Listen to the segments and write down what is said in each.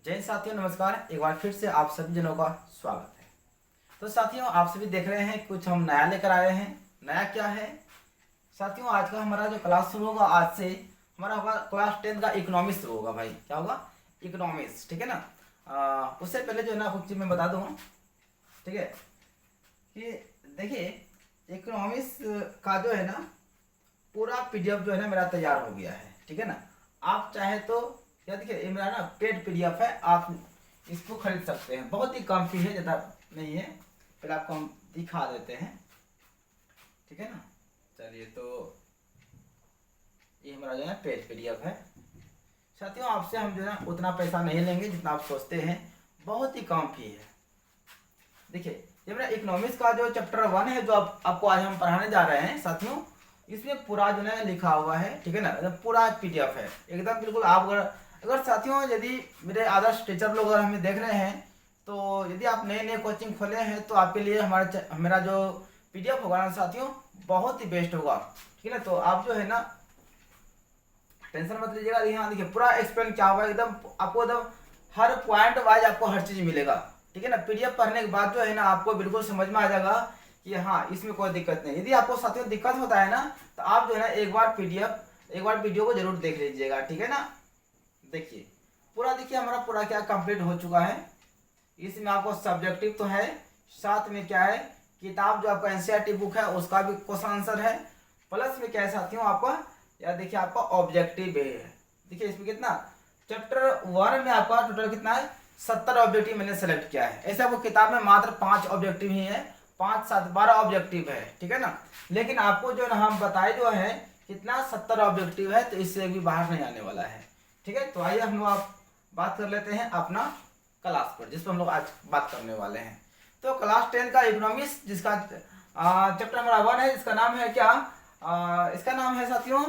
जय साथियों, नमस्कार। एक बार फिर से आप सभी जनों का स्वागत है। तो साथियों, आप सभी देख रहे हैं कुछ हम नया लेकर आए हैं। नया क्या है साथियों? आज का हमारा जो क्लास शुरू होगा, आज से हमारा होगा क्लास 10 का इकोनॉमिक्स शुरू होगा। भाई क्या होगा? इकोनॉमिक्स, ठीक है ना। उससे पहले जो है ना कुछ चीज़ मैं बता दूँ, ठीक है, कि देखिए इकोनॉमिक्स का जो है ना पूरा पीडीएफ जो है ना मेरा तैयार हो गया है, ठीक है ना। आप चाहे तो क्या, देखिए ये मेरा ना पेड पीडीएफ है, आप इसको खरीद सकते हैं। बहुत ही कम फी है, ज़्यादा नहीं है। फिर आपको हम दिखा देते हैं, ठीक है ना। चलिए, तो ये हमारा जो है पेड पीडीएफ है। साथियों, आपसे हम जो है ना उतना पैसा नहीं लेंगे जितना आप सोचते हैं, बहुत ही कम फी है। देखिए ये मेरा इकोनॉमिक्स का जो चैप्टर 1 है, जो आपको आज हम पढ़ाने जा रहे हैं साथियों, इसमें पूरा जो है लिखा हुआ है, ठीक है ना। पूरा पीडीएफ है एकदम बिल्कुल। आप अगर साथियों यदि मेरे आदर्श टीचर लोग अगर हमें देख रहे हैं, तो यदि आप नए नए कोचिंग खोले हैं तो आपके लिए मेरा जो पीडीएफ होगा ना साथियों, बहुत ही बेस्ट होगा, ठीक है ना। तो आप जो है ना टेंशन मत लीजिएगा। यहाँ देखिए पूरा एक्सप्लेन क्या हुआ, एकदम आपको एकदम हर पॉइंट वाइज आपको हर चीज़ मिलेगा, ठीक है ना। पीडीएफ पढ़ने के बाद जो है ना आपको बिल्कुल समझ में आ जाएगा कि हाँ, इसमें कोई दिक्कत नहीं। यदि आपको साथियों दिक्कत होता है ना, तो आप जो है ना एक बार वीडियो को जरूर देख लीजिएगा, ठीक है ना। देखिए पूरा, देखिए हमारा पूरा क्या कंप्लीट हो चुका है। इसमें आपको सब्जेक्टिव तो है, साथ में क्या है, किताब जो आपका एनसीईआरटी बुक है उसका भी क्वेश्चन आंसर है, प्लस में क्या है साथियों आपका, या देखिए आपका ऑब्जेक्टिव है। देखिए इसमें कितना, चैप्टर 1 में आपका टोटल कितना है, 70 ऑब्जेक्टिव मैंने सेलेक्ट किया है। ऐसे आपको किताब में मात्र 5 ऑब्जेक्टिव ही है, 5 7 12 ऑब्जेक्टिव है, ठीक है ना। लेकिन आपको जो है ना हम बताए जो है कितना 70 ऑब्जेक्टिव है, तो इससे भी बाहर नहीं आने वाला है, ठीक है। तो आइए हम लोग आप बात कर लेते हैं अपना क्लास पर, जिस पर हम लोग आज बात करने वाले हैं। तो क्लास 10 का इकोनॉमिक्स, जिसका चैप्टर नंबर 1 है, इसका नाम है क्या, इसका नाम है साथियों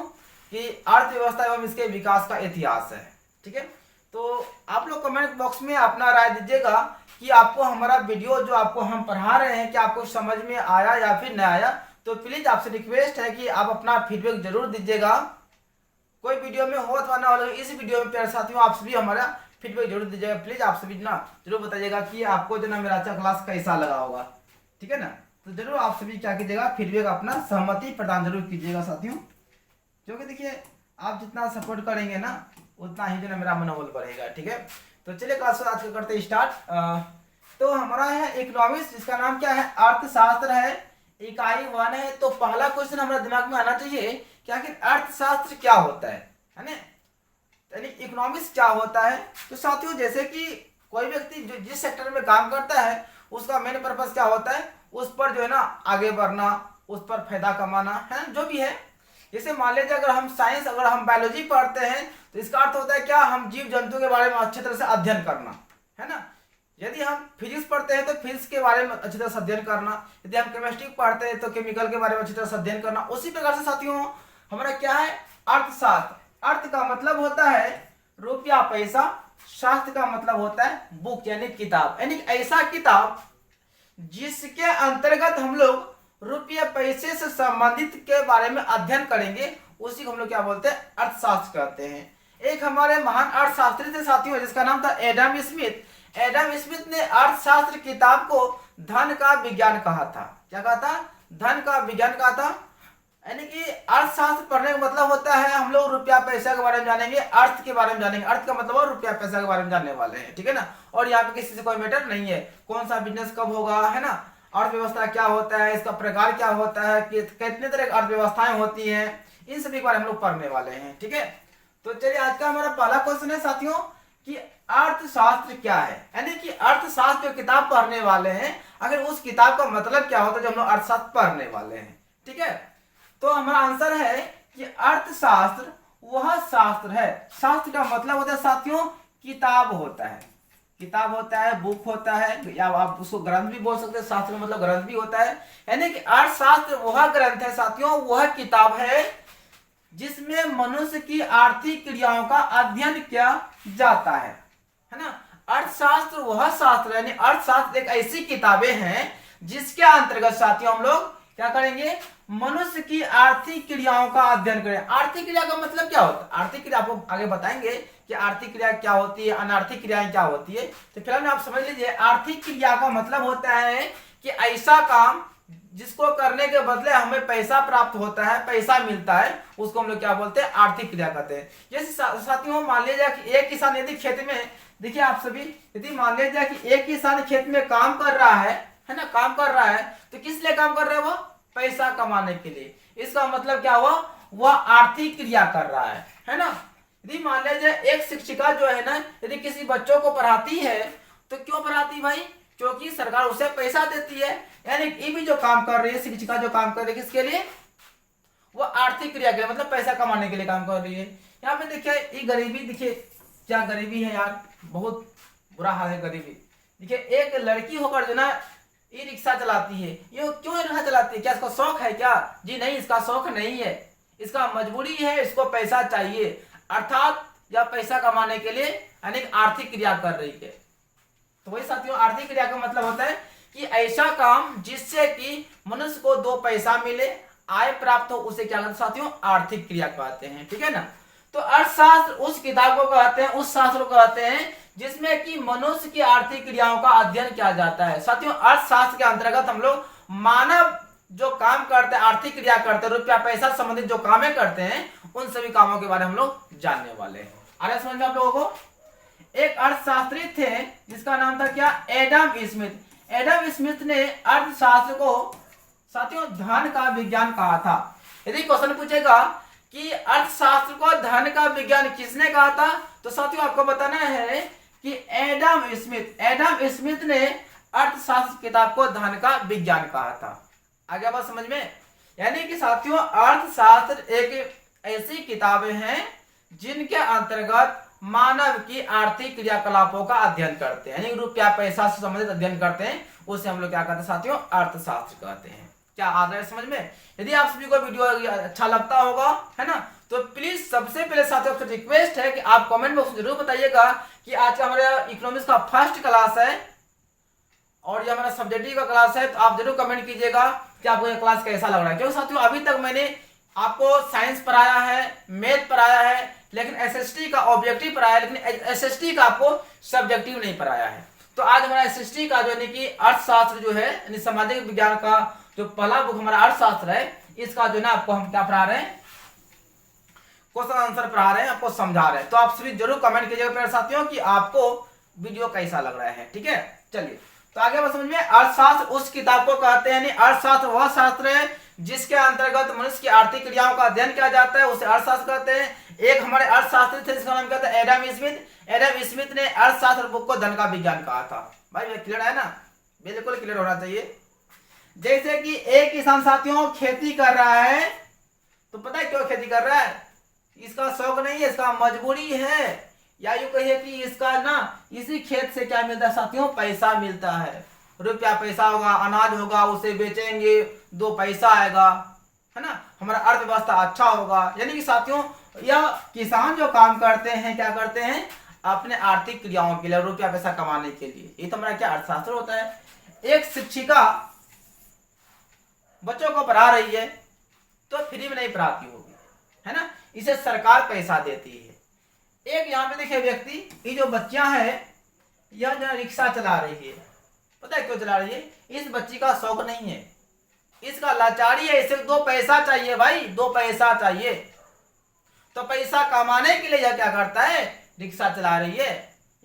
कि अर्थव्यवस्था एवं इसके विकास का इतिहास है, ठीक है। तो आप लोग कमेंट बॉक्स में अपना राय दीजिएगा कि आपको हमारा वीडियो जो आपको हम पढ़ा रहे हैं, कि आपको समझ में आया या फिर नहीं आया। तो प्लीज आपसे रिक्वेस्ट है कि आप अपना फीडबैक जरूर दीजिएगा। कोई वीडियो में हो अथवा ना हो, इस वीडियो में प्यारे साथियों आप सभी हमारा फीडबैक जरूर दीजिएगा। प्लीज आप सभी ना जरूर बताइएगा कि आपको जो ना मेरा अच्छा क्लास कैसा लगा होगा, ठीक है ना। तो जरूर आप सभी क्या कीजिएगा, फीडबैक अपना सहमति प्रदान जरूर कीजिएगा साथियों, क्योंकि देखिए आप जितना सपोर्ट करेंगे ना उतना ही जो ना मेरा मनोबल बढ़ेगा, ठीक है। तो चलिए क्लास आज का करते स्टार्ट। तो हमारा है इकोनॉमिक्स, जिसका नाम क्या है, अर्थशास्त्र है, इकाई 1 है। तो पहला क्वेश्चन हमारे दिमाग में आना चाहिए कि आखिर अर्थशास्त्र क्या होता है ना, यानी इकोनॉमिक्स क्या होता है। तो साथियों जैसे कि कोई व्यक्ति जो जिस सेक्टर में काम करता है, उसका मेन पर्पस क्या होता है, उस पर जो है ना आगे बढ़ना, उस पर फायदा कमाना है, जो भी है। जैसे मान लीजिए अगर हम साइंस, अगर हम बायोलॉजी पढ़ते हैं, तो इसका अर्थ होता है क्या, हम जीव जंतु के बारे में अच्छी तरह से अध्ययन करना, है ना। यदि हम फिजिक्स पढ़ते हैं तो फिजिक्स के बारे में अच्छी तरह से अध्ययन करना, यदि हम केमिस्ट्री पढ़ते हैं तो केमिकल के बारे में अच्छी तरह से अध्ययन करना। उसी प्रकार से साथियों हमारा क्या है, अर्थशास्त्र। अर्थ का मतलब होता है रुपया पैसा, शास्त्र का मतलब होता है बुक यानी किताब, यानी ऐसा किताब जिसके अंतर्गत हम लोग रुपये पैसे से संबंधित के बारे में अध्ययन करेंगे, उसी को हम लोग क्या बोलते हैं, अर्थशास्त्र कहते हैं। एक हमारे महान अर्थशास्त्री थे साथियों, जिसका नाम था एडम स्मिथ। एडम स्मिथ ने अर्थशास्त्र किताब को धन का विज्ञान कहा था। क्या कहा था? धन का विज्ञान कहा था। यानी कि अर्थशास्त्र पढ़ने का मतलब होता है हम लोग रुपया पैसा के बारे में जानेंगे, अर्थ के बारे में जानेंगे। अर्थ का मतलब रुपया पैसा के बारे में जानने वाले हैं, ठीक है ना। और यहाँ पे किसी से कोई मैटर नहीं है कौन सा बिजनेस कब होगा, है ना। अर्थव्यवस्था क्या होता है, इसका प्रकार क्या होता है, कितने तरह की अर्थव्यवस्थाएं होती हैं, इन सभी के बारे में हम लोग पढ़ने वाले हैं, ठीक है। तो चलिए आज का हमारा पहला क्वेश्चन है साथियों कि अर्थशास्त्र क्या है। यानी कि अर्थशास्त्र जो किताब पढ़ने वाले हैं, अगर उस किताब का मतलब क्या होता है जो हम लोग अर्थशास्त्र पढ़ने वाले हैं, ठीक है। तो हमारा आंसर है कि अर्थशास्त्र वह शास्त्र है, शास्त्र का मतलब होता है साथियों किताब होता है, किताब होता है, बुक होता है, या आप उसको ग्रंथ भी बोल सकते हैं। शास्त्र का मतलब ग्रंथ भी होता है। यानी कि अर्थशास्त्र वह ग्रंथ है साथियों, वह किताब है जिसमें मनुष्य की आर्थिक क्रियाओं का अध्ययन किया जाता है ना। अर्थशास्त्र वह शास्त्र, यानी अर्थशास्त्र एक ऐसी किताबें हैं जिसके अंतर्गत साथियों हम लोग क्या करेंगे, मनुष्य की आर्थिक क्रियाओं का अध्ययन करें। आर्थिक क्रिया का मतलब क्या होता है, आर्थिक क्रिया आपको आगे बताएंगे कि आर्थिक क्रिया क्या होती है, अनार्थिक क्रियाएं क्या होती है। तो फिलहाल में आप समझ लीजिए, आर्थिक क्रिया का मतलब होता है कि ऐसा काम जिसको करने के बदले हमें पैसा प्राप्त होता है, पैसा मिलता है, उसको हम लोग क्या बोलते हैं, आर्थिक क्रिया कहते हैं। जैसे साथियों मान लीजिए कि एक किसान यदि खेत में, देखिए आप सभी, यदि मान लीजिए कि एक किसान खेत में काम कर रहा है ना, काम कर रहा है, तो किस लिए काम कर रहा है, वो पैसा कमाने के लिए। इसका मतलब क्या हुआ, वह आर्थिक क्रिया कर रहा है ना। यदि मान लीजिए एक शिक्षिका जो है ना, यदि किसी बच्चों को पढ़ाती है, तो क्यों पढ़ाती भाई, क्योंकि सरकार उसे पैसा देती है। यानी ये भी जो काम कर रही है, शिक्षिका जो काम कर रही है, किसके लिए, वो आर्थिक क्रिया के लिए, मतलब पैसा कमाने के लिए काम कर रही है। यहाँ पे देखिए ये गरीबी, देखिए क्या गरीबी है यार, बहुत बुरा हाल है गरीबी। देखिए एक लड़की होकर जो ना ई रिक्शा चलाती है, ये क्यों रिक्शा चलाती है, क्या इसका शौक है क्या, जी नहीं, इसका शौक नहीं है, इसका मजबूरी है, इसको पैसा चाहिए, अर्थात यह पैसा कमाने के लिए अनेक आर्थिक क्रिया कर रही है। तो वही साथियों, आर्थिक क्रिया का मतलब होता है कि ऐसा काम जिससे कि मनुष्य को दो पैसा मिले, आय प्राप्त हो, उसे क्या कहते हैं साथियों, आर्थिक क्रिया कहते हैं, ठीक है ना। तो अर्थशास्त्र उस किताब को कहते हैं, उस शास्त्र को कहते हैं जिसमें कि मनुष्य की आर्थिक क्रियाओं का अध्ययन किया जाता है। साथियों अर्थशास्त्र के अंतर्गत हम लोग मानव जो काम करते हैं, आर्थिक क्रिया करते हैं, रुपया पैसा संबंधित जो कामें करते हैं, उन सभी कामों के बारे में हम लोग जानने वाले हैं। आ रहा समझ में आप लोगों को। एक अर्थशास्त्री थे जिसका नाम था क्या, एडम स्मिथ। एडम स्मिथ ने अर्थशास्त्र को साथियों धन का विज्ञान कहा था। यदि क्वेश्चन पूछेगा कि अर्थशास्त्र को धन का विज्ञान किसने कहा था, तो साथियों आपको बताना है कि एडम स्मिथ ने अर्थशास्त्र किताब को धन का विज्ञान कहा था। आगे बात समझ में। यानी कि साथियों अर्थशास्त्र एक ऐसी किताबें हैं जिनके अंतर्गत मानव की आर्थिक क्रियाकलापों का अध्ययन करते हैं, यानी रुपया पैसा से संबंधित अध्ययन करते हैं, उसे हम लोग क्या कहते हैं साथियों, अर्थशास्त्र कहते हैं। क्या आ रहा है समझ में। यदि आप सभी को वीडियो अच्छा लगता होगा, है ना, तो प्लीज सबसे पहले साथियों आपसे रिक्वेस्ट है कि आप कमेंट बॉक्स में जरूर बताइएगा कि आज का हमारे इकोनॉमिक्स का फर्स्ट क्लास है और ये हमारा सब्जेक्टिव का क्लास है, तो आप जरूर कमेंट कीजिएगा कि आपको ये क्लास कैसा लग रहा है। क्योंकि साथियों अभी तक मैंने आपको साइंस पढ़ाया है, मैथ पढ़ाया है, लेकिन एसएसटी का ऑब्जेक्टिव पढ़ाया है, लेकिन एसएसटी का आपको सब्जेक्टिव नहीं पढ़ाया है। तो आज हमारा एसएसटी का जो है कि अर्थशास्त्र जो है, यानी सामाजिक विज्ञान का जो पहला बुक हमारा अर्थशास्त्र है, इसका जो ना आपको हम क्या पढ़ा रहे हैं, क्वेश्चन आंसर पढ़ा रहे हैं, आपको समझा रहे हैं। तो आप सभी जरूर कमेंट कीजिएगा प्यारे साथियों कि आपको वीडियो कैसा लग रहा है, ठीक है। चलिए तो आगे बात समझ में। अर्थशास्त्र उस किताब को कहते हैं, अर्थशास्त्र वह शास्त्र है जिसके अंतर्गत मनुष्य की आर्थिक क्रियाओं का अध्ययन किया जाता है, उसे अर्थशास्त्र कहते हैं। एक हमारे अर्थशास्त्री थे जिसका नाम क्या था, एडम स्मिथ। एडम स्मिथ ने अर्थशास्त्र बुक को धन का विज्ञान कहा था। भाई क्लियर है ना, बिल्कुल क्लियर होना चाहिए। जैसे कि एक किसान साथियों खेती कर रहा है, तो पता है क्यों खेती कर रहा है, इसका शौक नहीं है, इसका मजबूरी है, या यूं कहिए कि इसका ना इसी खेत से क्या मिलता है साथियों, पैसा मिलता है, रुपया पैसा होगा, अनाज होगा, उसे बेचेंगे, दो पैसा आएगा, है ना, हमारा अर्थव्यवस्था अच्छा होगा। यानी कि साथियों यह किसान जो काम करते हैं, क्या करते हैं, अपने आर्थिक क्रियाओं के लिए, रुपया पैसा कमाने के लिए। ये तो हमारा क्या अर्थशास्त्र होता है। एक शिक्षिका बच्चों को पढ़ा रही है, तो फ्री में नहीं पढ़ाती होगी, है ना, इसे सरकार पैसा देती है। एक यहाँ पे देखिए व्यक्ति, ये जो बच्चियां है, यह जो रिक्शा चला रही है, पता है क्यों चला रही है, इस बच्ची का शौक नहीं है, इसका लाचारी है, इसे दो पैसा चाहिए भाई, दो पैसा चाहिए। तो पैसा कमाने के लिए यह क्या करता है, रिक्शा चला रही है,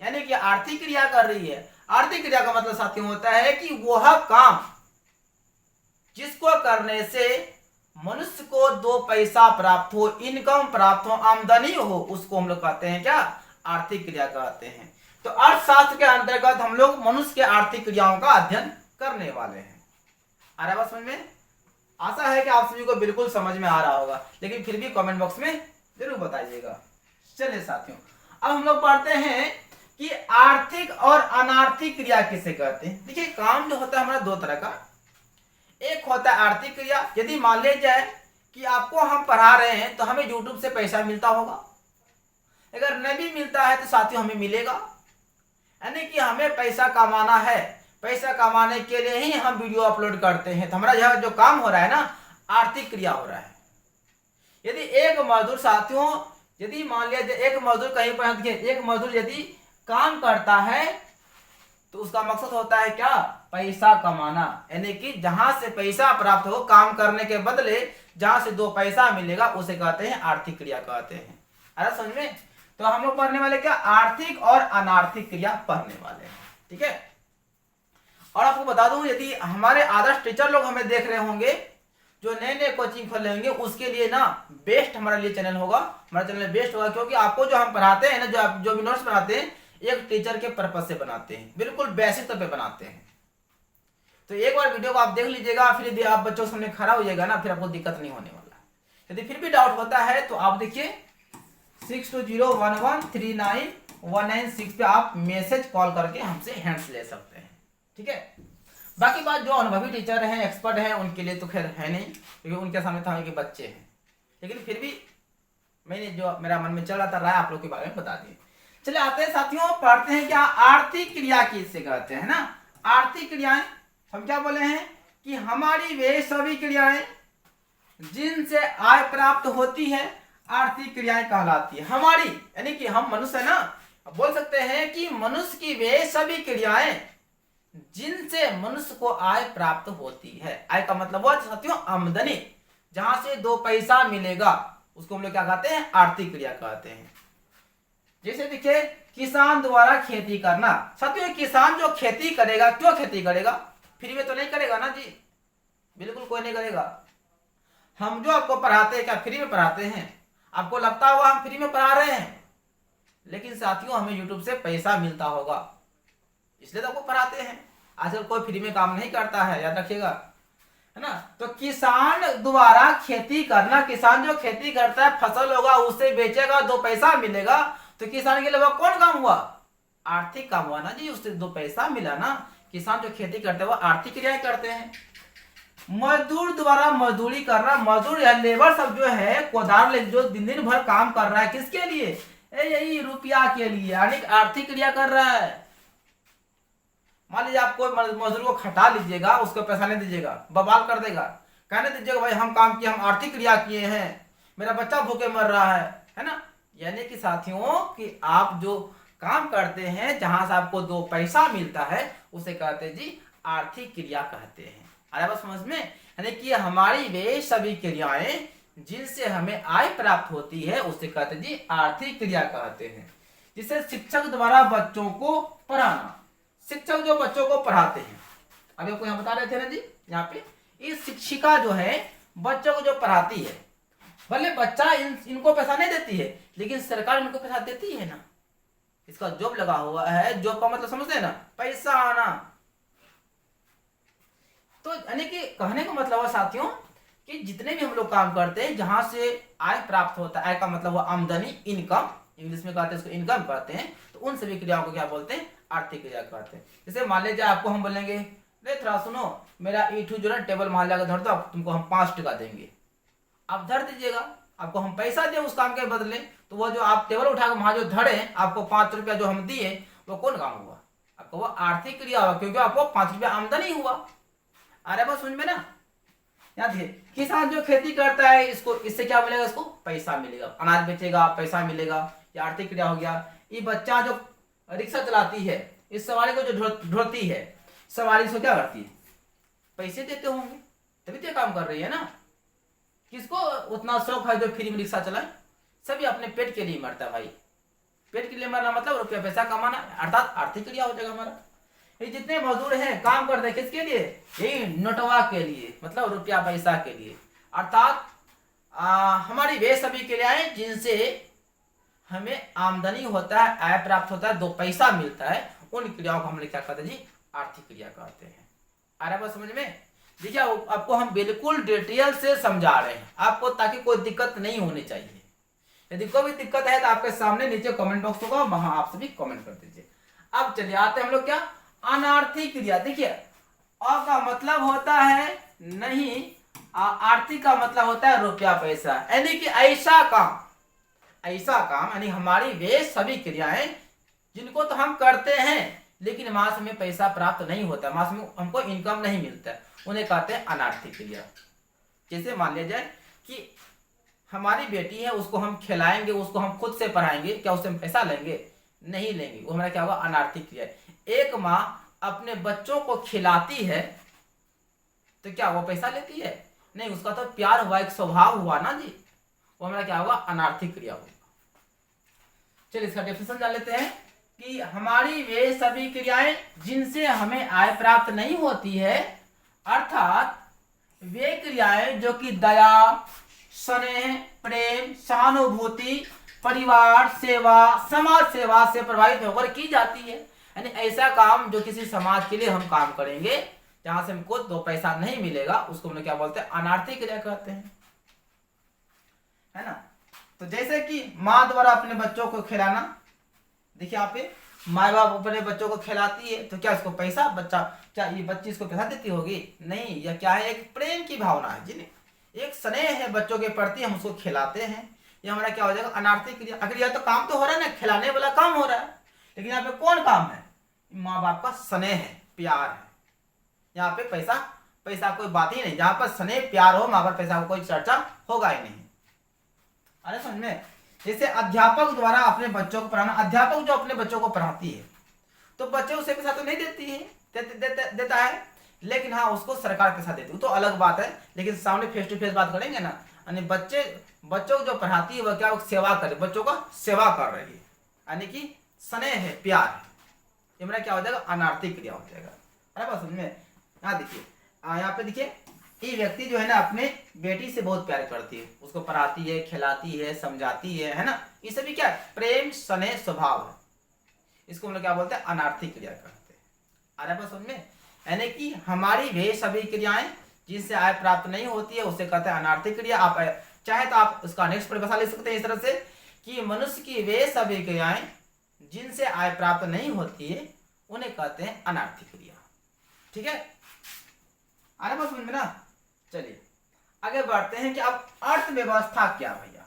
यानी कि आर्थिक क्रिया कर रही है। आर्थिक क्रिया का मतलब साथियों होता है कि वह काम जिसको करने से मनुष्य को दो पैसा प्राप्त हो, इनकम प्राप्त हो, आमदनी हो, उसको हम लोग कहते हैं क्या, आर्थिक क्रिया कहते हैं। तो अर्थशास्त्र के अंतर्गत हम लोग मनुष्य के आर्थिक क्रियाओं का अध्ययन करने वाले हैं। आ रहा है समझ में। आशा है कि आप सभी को बिल्कुल समझ में आ रहा होगा, लेकिन फिर भी कमेंट बॉक्स में जरूर बताइएगा। चलिए साथियों अब हम लोग पढ़ते हैं कि आर्थिक और अनार्थिक क्रिया किसे कहते हैं। देखिए काम जो होता है हमारा दो तरह का, एक होता है आर्थिक क्रिया। यदि मान ले जाए कि आपको हम पढ़ा रहे हैं तो हमें यूट्यूब से पैसा मिलता होगा, अगर नहीं भी मिलता है तो साथियों हमें मिलेगा, यानी कि हमें पैसा कमाना है, पैसा कमाने के लिए ही हम वीडियो अपलोड करते हैं। तो हमारा यह जो काम हो रहा है ना, आर्थिक क्रिया हो रहा है। यदि एक मजदूर साथियों, यदि मान लिया एक मजदूर कहीं पर, एक मजदूर यदि काम करता है तो उसका मकसद होता है क्या, पैसा कमाना। यानी कि जहां से पैसा प्राप्त हो काम करने के बदले, जहां से दो पैसा मिलेगा, उसे कहते हैं आर्थिक क्रिया कहते हैं। अरे समझ में? तो हम लोग पढ़ने वाले क्या, आर्थिक और अनार्थिक क्रिया पढ़ने वाले हैं। ठीक है। और आपको बता दूं, यदि हमारे आदर्श टीचर लोग हमें देख रहे होंगे, जो नए नए कोचिंग खोले होंगे, उसके लिए ना बेस्ट हमारे लिए चैनल होगा। हमारा चैनल बेस्ट होगा, क्योंकि आपको जो हम पढ़ाते हैं ना, जो भी नोट्स पढ़ाते हैं, एक टीचर के पर्पज से बनाते हैं, बिल्कुल बेसिक तौर पे बनाते हैं। तो एक बार वीडियो को आप देख लीजिएगा, फिर यदि आप बच्चों के सामने खड़ा हो जाएगा ना, फिर आपको दिक्कत नहीं होने वाला। यदि फिर भी डाउट होता है तो आप देखिए 6201139196 पे आप मैसेज कॉल करके हमसे हैंड्स ले सकते हैं। ठीक है। बाकी बात जो अनुभवी टीचर हैं, एक्सपर्ट हैं, उनके लिए तो खैर है नहीं, क्योंकि उनके सामने तो हमें बच्चे हैं। लेकिन फिर भी मैंने जो मेरा मन में चल रहा था राय आप लोग के बारे में बता दिए। चलिए आते हैं साथियों, पढ़ते हैं क्या आर्थिक क्रिया किससे कहते हैं ना। आर्थिक क्रियाएं हम क्या बोले हैं कि हमारी वे सभी क्रियाएं जिनसे आय प्राप्त होती है, आर्थिक क्रियाएं कहलाती है। हमारी यानी कि हम मनुष्य है ना, बोल सकते हैं कि मनुष्य की वे सभी क्रियाएं जिनसे मनुष्य को आय प्राप्त होती है। आय का मतलब हुआ साथियों आमदनी, जहां से दो पैसा मिलेगा, उसको हम लोग क्या कहते हैं, आर्थिक क्रिया कहते हैं। जैसे देखिए किसान द्वारा खेती करना। साथियों किसान जो खेती करेगा, क्यों खेती करेगा, फ्री में तो नहीं करेगा ना जी, बिल्कुल कोई नहीं करेगा। हम जो आपको पढ़ाते हैं क्या फ्री में पढ़ाते हैं? आपको लगता होगा हम फ्री में पढ़ा रहे हैं, लेकिन साथियों हमें यूट्यूब से पैसा मिलता होगा, इसलिए तो आपको पढ़ाते हैं। आजकल कोई फ्री में काम नहीं करता है, याद रखिएगा, है ना। तो किसान द्वारा खेती करना, किसान जो खेती करता है, फसल होगा, उसे बेचेगा, दो पैसा मिलेगा, तो किसान के लिए वो कौन काम हुआ, आर्थिक काम हुआ ना जी, उससे दो पैसा मिला ना। किसान जो खेती करते हैं वो आर्थिक क्रियाएं करते हैं। मजदूर द्वारा मजदूरी करना, मजदूर या लेबर सब जो है, कोदार जो दिन दिन भर काम कर रहा है, किसके लिए, यही रुपया के लिए, यानी आर्थिक क्रिया कर रहा है। मान लीजिए आप कोई मजदूर को खटा लीजिएगा, उसको पैसा नहीं दीजिएगा, बवाल कर देगा, कहने दीजिएगा भाई हम काम किए, हम आर्थिक क्रिया किए हैं, मेरा बच्चा भूखे मर रहा है ना। यानी कि साथियों कि आप जो काम करते हैं, जहां से आपको दो पैसा मिलता है, उसे कहते हैं जी आर्थिक क्रिया कहते हैं। अरे बस समझ में, यानी कि हमारी वे सभी क्रियाएं जिनसे हमें आय प्राप्त होती है, उसे कहते हैं जी आर्थिक क्रिया कहते हैं। जिसे शिक्षक द्वारा बच्चों को पढ़ाना, शिक्षक जो बच्चों को पढ़ाते हैं, अभी आपको यहाँ बता रहे थे ना जी, यहाँ पे इस शिक्षिका जो है बच्चों को जो पढ़ाती है, भले बच्चा इनको पैसा नहीं देती है, लेकिन सरकार इनको पैसा देती है ना, इसका जॉब लगा हुआ है। जॉब का मतलब समझते हैं ना, पैसा आना। तो यानी कि कहने का मतलब है साथियों कि जितने भी हम लोग काम करते हैं, जहां से आय प्राप्त होता है, आय का मतलब हुआ आमदनी, इनकम, इंग्लिश में कहते हैं इसको इनकम कहते हैं, तो उन सभी क्रियाओं को क्या बोलते हैं, आर्थिक क्रिया कहते हैं। जैसे मान लीजिए आपको हम बोलेंगे नहीं थोड़ा सुनो, मेरा ईंटू जो है टेबल मान जाकर धर दो, तुमको हम 5 टका देंगे, आप धर दीजिएगा, आपको हम पैसा दे उस काम के बदले, तो वो जो आप टेबल उठाकर वहां जो धरे, आपको 5 रुपया जो हम दिए, वो कौन काम हुआ, आपको वो आर्थिक क्रिया हुआ, क्योंकि आपको 5 रुपया आमदनी हुआ। अरे बस समझ में ना। याद है किसान जो खेती करता है, इसको इससे क्या मिलेगा, इसको पैसा मिलेगा, अनाज बेचेगा पैसा मिलेगा, ये आर्थिक क्रिया हो गया। ये बच्चा जो रिक्शा चलाती है, इस सवारी को जो ढोती है, सवारी से क्या करती है, पैसे देते होंगे, तभी तो काम कर रही है ना। किसको उतना शौक है जो फ्री में रिक्शा चलाए, सभी अपने पेट के लिए मरता है भाई, पेट के लिए मरना मतलब रुपया पैसा कमाना, अर्थात आर्थिक क्रिया हो जाएगा हमारा। ये जितने मजदूर हैं काम करते हैं किसके लिए, यही नोटवा के लिए, मतलब रुपया पैसा के लिए, अर्थात हमारी वे सभी क्रियाएं जिनसे हमें आमदनी होता है, आय प्राप्त होता है, दो पैसा मिलता है, उन क्रियाओं को हम लोग क्या कहते हैं जी, आर्थिक क्रिया कहते हैं। आ रहा है बात समझ में? देखिए आपको हम बिल्कुल डिटेल से समझा रहे हैं आपको, ताकि कोई दिक्कत नहीं होनी चाहिए। यदि कोई भी दिक्कत है तो आपके सामने नीचे कमेंट बॉक्स होगा, वहां आप सभी कमेंट कर दीजिए। अब चलिए आते हैं हम लोग क्या, अनार्थिक क्रिया। देखिए अ का मतलब होता है नहीं, आर्थिक का मतलब होता है रुपया पैसा, यानी कि ऐसा काम यानी हमारी वे सभी क्रियाएं जिनको तो हम करते हैं, लेकिन मास में पैसा प्राप्त नहीं होता, मास में हमको इनकम नहीं मिलता, उन्हें कहते हैं अनार्थिक क्रिया। जैसे मान लिया जाए कि हमारी बेटी है, उसको हम खिलाएंगे, उसको हम खुद से पढ़ाएंगे, क्या उससे हम पैसा लेंगे? नहीं लेंगे, वो हमारा क्या होगा? अनार्थिक क्रिया। एक माँ अपने बच्चों को खिलाती है तो क्या वो पैसा लेती है? नहीं, उसका तो प्यार हुआ, एक स्वभाव हुआ ना जी, वो हमारा क्या होगा? अनार्थिक क्रिया होगा। चलिए इसका डेफिनेशन जान लेते हैं कि हमारी वे सभी क्रियाएं जिनसे हमें आय प्राप्त नहीं होती है, अर्थात वे क्रियाएं जो कि दया, स्नेह, प्रेम, सहानुभूति, परिवार सेवा, समाज सेवा से प्रभावित होकर की जाती है। यानी ऐसा काम जो किसी समाज के लिए हम काम करेंगे, जहां से हमको दो पैसा नहीं मिलेगा, उसको हम क्या बोलते हैं? अनार्थिक क्रिया कहते हैं, है ना। तो जैसे कि माँ द्वारा अपने बच्चों को खिलाना, देखिए यहाँ पे माँ बाप अपने बच्चों को खिलाती है, तो क्या इसको पैसा, बच्चा क्या ये बच्ची इसको पैसा देती होगी? नहीं, यह क्या है? एक प्रेम की भावना है, जिन्हें एक स्नेह है बच्चों के प्रति, हम उसको खिलाते हैं, ये हमारा क्या हो जाएगा? अनार्थिक क्रिया। अगर यह तो काम तो हो रहा है ना, खिलाने वाला काम हो रहा है, लेकिन यहाँ पे कौन काम है? माँ बाप का स्नेह है, प्यार है। यहाँ पे पैसा कोई बात ही नहीं, जहां पर स्नेह प्यार हो, वहां पर पैसा को कोई चर्चा होगा ही नहीं। अरे समझ में, जैसे अध्यापक द्वारा अपने बच्चों को पढ़ाना, अध्यापक जो अपने बच्चों को पढ़ाती है तो बच्चे उसे पैसा तो नहीं देती है, देता है, लेकिन हाँ उसको सरकार पैसा देती है, तो अलग बात है। लेकिन सामने फेस टू फेस बात करेंगे ना, यानी बच्चों को जो पढ़ाती है वह क्या सेवा करे, बच्चों का सेवा कर रही है, यानी कि स्नेह है, प्यार है, ये मेरा क्या हो जाएगा? अनार्थिक क्रिया हो जाएगा। अरे बात समझ में। यहाँ देखिए, यहाँ पे देखिए, ये व्यक्ति जो है ना अपने बेटी से बहुत प्यार करती है, उसको पढ़ाती है, खिलाती है, समझाती है ना, ये सभी क्या है? प्रेम, स्नेह, स्वभाव है, इसको हम लोग क्या बोलते हैं? अनार्थिक क्रिया कहते हैं। अरे बात समझ में। यानी कि हमारी वे सभी क्रियाएं जिनसे आय प्राप्त नहीं होती है, उसे कहते हैं अनार्थिक क्रिया। आप चाहे तो आप उसका नेक्स्ट परिभाषा ले सकते हैं इस तरह से कि मनुष्य की वे सभी क्रियाएं जिनसे आय प्राप्त नहीं होती है, उन्हें कहते हैं अनार्थिक क्रिया। ठीक है, अरे बात समझ में ना। चलिए आगे बढ़ते हैं कि अब अर्थव्यवस्था क्या भैया।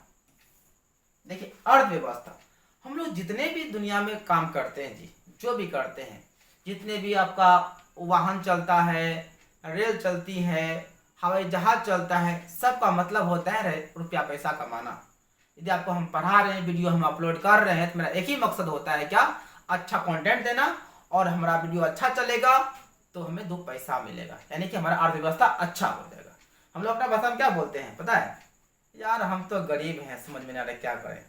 देखिए अर्थव्यवस्था, हम लोग जितने भी दुनिया में काम करते हैं जी, जो भी करते हैं, जितने भी आपका वाहन चलता है, रेल चलती है, हवाई जहाज चलता है, सबका मतलब होता है रुपया पैसा कमाना। यदि आपको हम पढ़ा रहे हैं, वीडियो हम अपलोड कर रहे हैं, तो मेरा एक ही मकसद होता है क्या? अच्छा कंटेंट देना, और हमारा वीडियो अच्छा चलेगा तो हमें दो पैसा मिलेगा, यानी कि हमारा अर्थव्यवस्था अच्छा हो जाएगा। हम लोग अपना भाषा में क्या बोलते हैं पता है? यार हम तो गरीब हैं, समझ में नहीं आ रहा क्या करें।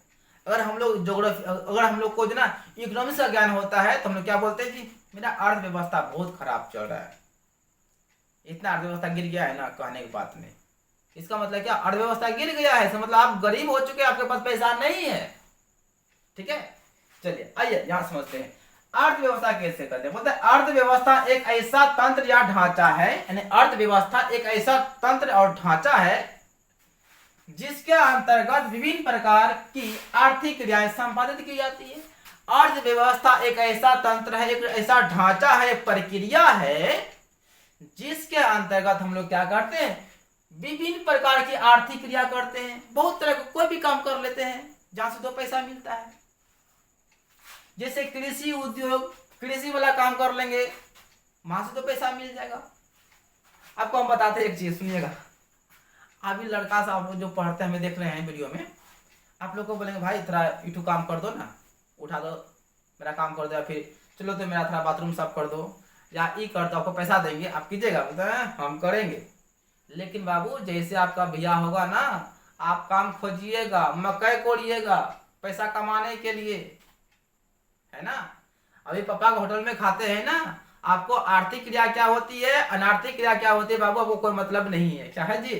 अगर हम लोग को जो ना इकोनॉमिक्स का ज्ञान होता है तो हम लोग क्या बोलते हैं जी, मेरा अर्थव्यवस्था बहुत खराब चल रहा है, इतना अर्थव्यवस्था गिर गया है ना, कहने की बात नहीं। इसका मतलब क्या? अर्थव्यवस्था गिर गया है, इसका मतलब आप गरीब हो चुके हैं, आपके पास पैसा नहीं है। ठीक है, चलिए आइए यहां समझते हैं अर्थव्यवस्था कैसे करते हैं। बोलते हैं अर्थव्यवस्था एक ऐसा तंत्र या ढांचा है, यानी अर्थव्यवस्था एक ऐसा तंत्र और ढांचा है जिसके अंतर्गत विभिन्न प्रकार की आर्थिक क्रियाएं संपादित की जाती है। अर्थव्यवस्था एक ऐसा तंत्र है, एक ऐसा ढांचा है, एक प्रक्रिया है जिसके अंतर्गत हम लोग क्या करते हैं? विभिन्न प्रकार की आर्थिक क्रिया करते हैं। बहुत तरह का कोई भी काम कर लेते हैं जहां से दो पैसा मिलता है। जैसे कृषि उद्योग, कृषि वाला काम कर लेंगे, वहां से तो पैसा मिल जाएगा। आपको हम बताते हैं एक चीज, सुनिएगा। अभी लड़का साहब जो पढ़ते हैं, हमें देख रहे हैं वीडियो में, आप लोग को बोलेंगे भाई थोड़ा इटू काम कर दो ना, उठा दो, मेरा काम कर दो, या फिर चलो तो मेरा थोड़ा बाथरूम साफ कर दो, या ई कर दो, आपको पैसा देंगे, आप कीजिएगा? बोलते हैं हम करेंगे। लेकिन बाबू जैसे आपका बियाह होगा ना, आप काम खोजिएगा, मकई कोड़िएगा पैसा कमाने के लिए, है ना। अभी पापा के होटल में खाते हैं ना, आपको आर्थिक क्रिया क्या होती है, अनार्थिक क्रिया क्या होती है बाबू, आपको कोई मतलब नहीं है। क्या है जी?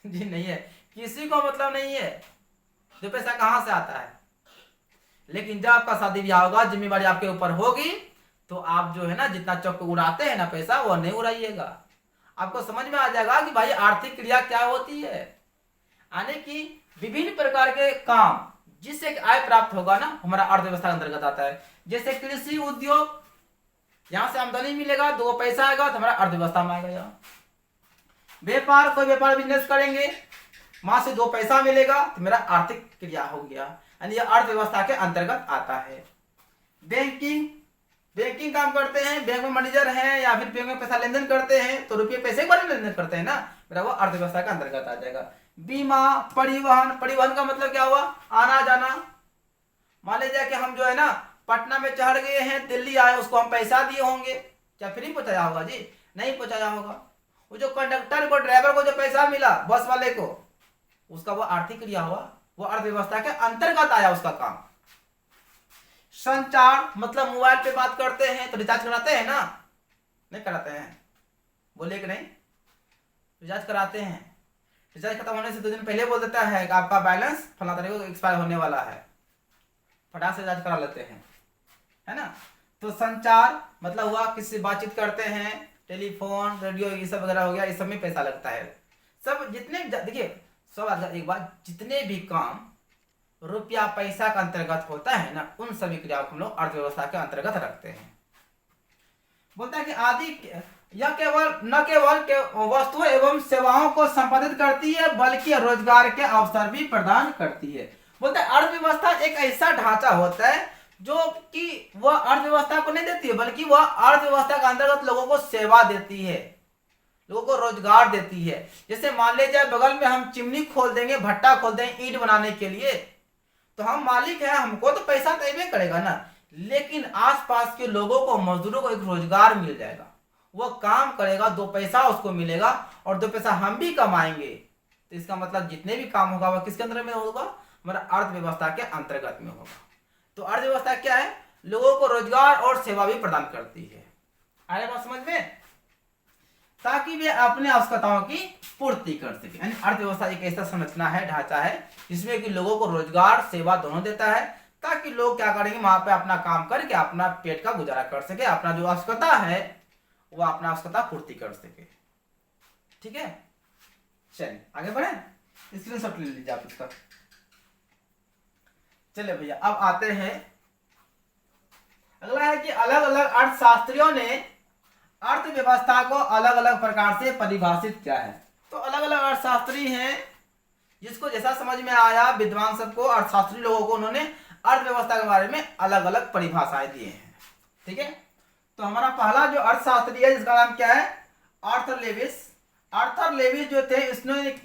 जी नहीं है, किसी को मतलब नहीं है, जो पैसा कहां से आता है। लेकिन जब आपका शादी ब्याह होगा, जिम्मेवारी आपके ऊपर होगी, तो आप जो है ना जितना चौक उड़ाते हैं ना पैसा, वो नहीं उड़ाइएगा। आपको समझ में आ जाएगा कि भाई आर्थिक क्रिया क्या होती है, यानी कि विभिन्न प्रकार के काम जिससे आय प्राप्त होगा ना, हमारा अर्थव्यवस्था अंतर्गत आता है। जैसे कृषि उद्योग, यहां से आमदनी मिलेगा, दो पैसा आएगा तो हमारा अर्थव्यवस्था में आएगा। व्यापार, कोई व्यापार बिजनेस करेंगे, वहां से दो पैसा मिलेगा तो मेरा आर्थिक क्रिया हो गया, यानी यह अर्थव्यवस्था के अंतर्गत आता है। बैंकिंग, बैंकिंग काम करते हैं, बैंक में मैनेजर हैं या फिर बैंक में पैसा लेन देन करते हैं, तो रुपये पैसे के बारे में लेन देन करते हैं ना, मेरा वो अर्थव्यवस्था के अंतर्गत आ जाएगा। बीमा, परिवहन, परिवहन का मतलब क्या हुआ, आना जाना। मान लीजिए कि हम जो है ना पटना में चढ़ गए हैं, दिल्ली आए, उसको हम पैसा दिए होंगे, क्या फ्री पहुंचाया होगा जी, नहीं पहुंचाया होगा। वो जो कंडक्टर को, ड्राइवर को जो पैसा मिला, बस वाले को, उसका वो आर्थिक क्रिया हुआ, वो अर्थव्यवस्था के अंतर्गत आया उसका काम। संचार मतलब मोबाइल पे बात करते हैं तो रिचार्ज कराते हैं ना, नहीं कराते हैं, बोले कि नहीं, रिचार्ज कराते हैं। रिचार्ज खत्म होने से 2 दिन पहले बोल देता है कि आपका बैलेंस फला तारीख को एक्सपायर होने वाला है, फटाक से रिचार्ज करा लेते हैं, है ना। तो संचार मतलब हुआ किसी से बातचीत करते हैं, टेलीफोन, रेडियो, ये सब वगैरह हो गया, इस सब में पैसा लगता है। सब जितने, देखिए सब एक बात, जितने भी काम रुपया पैसा का अंतर्गत होता है ना, उन सभी क्रियाओं को हम लोग अर्थव्यवस्था के अंतर्गत रखते हैं। बोलता है कि आदि यह न केवल वस्तुओं एवं सेवाओं को संपादित करती है, बल्कि रोजगार के अवसर भी प्रदान करती है। बोलता है अर्थव्यवस्था एक ऐसा ढांचा होता है जो कि वह अर्थव्यवस्था को नहीं देती है, बल्कि वह अर्थव्यवस्था के अंतर्गत लोगों को सेवा देती है, लोगों को रोजगार देती है। जैसे मान लीजिए बगल में हम चिमनी खोल देंगे, भट्टा खोल देंगे ईंट बनाने के लिए, तो हम मालिक हैं, हमको तो पैसा देवे करेगा ना, लेकिन आसपास के लोगों को, मजदूरों को एक रोजगार मिल जाएगा, वो काम करेगा, 2 पैसा उसको मिलेगा और 2 पैसा हम भी कमाएंगे। तो इसका मतलब जितने भी काम होगा वह किसके अंदर में होगा, हमारा अर्थव्यवस्था के अंतर्गत में होगा। तो अर्थव्यवस्था क्या है, लोगों को रोजगार और सेवा भी प्रदान करती है। आए बात समझ में, ताकि वे अपने आवश्यकताओं की पूर्ति कर सके। यानी अर्थव्यवस्था एक ऐसा संरचना है, ढांचा है, जिसमें कि लोगों को रोजगार सेवा दोनों देता है, ताकि लोग क्या करेंगे, वहां पे अपना काम करके अपना पेट का गुजारा कर सके, अपना जो आवश्यकता है वो अपना आवश्यकता पूर्ति कर सके। ठीक है, चलिए आगे बढ़े, स्क्रीनशॉट ले लीजिए आप इसका। चलिए भैया अब आते हैं, अगला है कि अलग अलग अर्थशास्त्रियों ने अर्थव्यवस्था को अलग अलग प्रकार से परिभाषित किया है। तो अलग अलग अर्थशास्त्री हैं, जिसको जैसा समझ में आया, विद्वान सबको, अर्थशास्त्री लोगों को उन्होंने अर्थव्यवस्था के बारे में अलग अलग परिभाषाएं दिए हैं। ठीक है, तो हमारा पहला जो अर्थशास्त्री है जिसका नाम क्या है, आर्थर लेविस। आर्थर लेविस जो थे,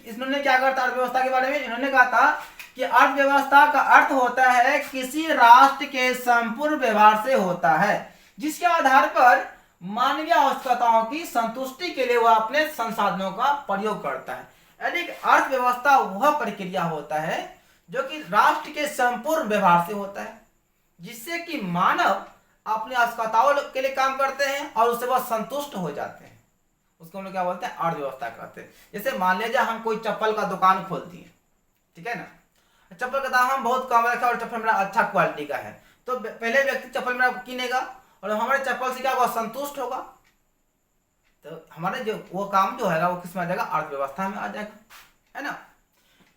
इन्होंने क्या कहा था अर्थव्यवस्था के बारे में, इन्होंने कहा था कि अर्थव्यवस्था का अर्थ होता है किसी राष्ट्र के संपूर्ण व्यवहार से होता है, जिसके आधार पर मानवीय आवश्यकताओं की संतुष्टि के लिए वह अपने संसाधनों का प्रयोग करता है। यानी अर्थव्यवस्था वह प्रक्रिया होता है जो कि राष्ट्र के संपूर्ण व्यवहार से होता है, जिससे कि मानव अपनी आवश्यकताओं के लिए काम करते हैं और उससे वह संतुष्ट हो जाते हैं। उसको हम लोग क्या बोलते हैं, अर्थव्यवस्था कहते हैं। जैसे मान लीजिए हम कोई चप्पल का दुकान खोल दिए, ठीक है ना, चप्पल का दाम हम बहुत कम रखा और चप्पल मेरा अच्छा क्वालिटी का है, तो पहले व्यक्ति चप्पल मेरा किनेगा और हमारे चप्पल से क्या होगा, संतुष्ट होगा। तो हमारे जो वो काम जो है वो किस में आ जाएगा, अर्थव्यवस्था में आ जाएगा, है ना।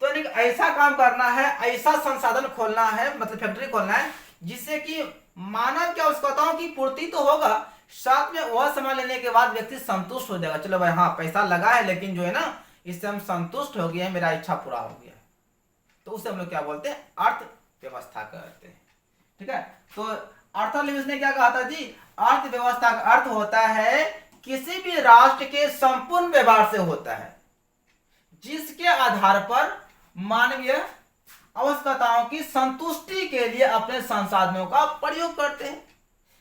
तो ऐसा काम करना है, ऐसा संसाधन खोलना है, मतलब फैक्ट्री खोलना है, जिससे कि मानव की आवश्यकताओं की पूर्ति तो होगा, साथ में वह सामान लेने के बाद व्यक्ति संतुष्ट हो जाएगा, चलो भाई हाँ पैसा लगा है लेकिन जो है ना इससे हम संतुष्ट हो गए हैं, मेरा इच्छा पूरा हो गया। तो उसे हम लोग क्या बोलते हैं, अर्थव्यवस्था कहते हैं। ठीक है, तो आर्थर लेविस ने क्या कहा था जी, अर्थव्यवस्था का अर्थ होता है किसी भी राष्ट्र के संपूर्ण व्यवहार से होता है, जिसके आधार पर मानवीय आवश्यकताओं की संतुष्टि के लिए अपने संसाधनों का प्रयोग करते हैं।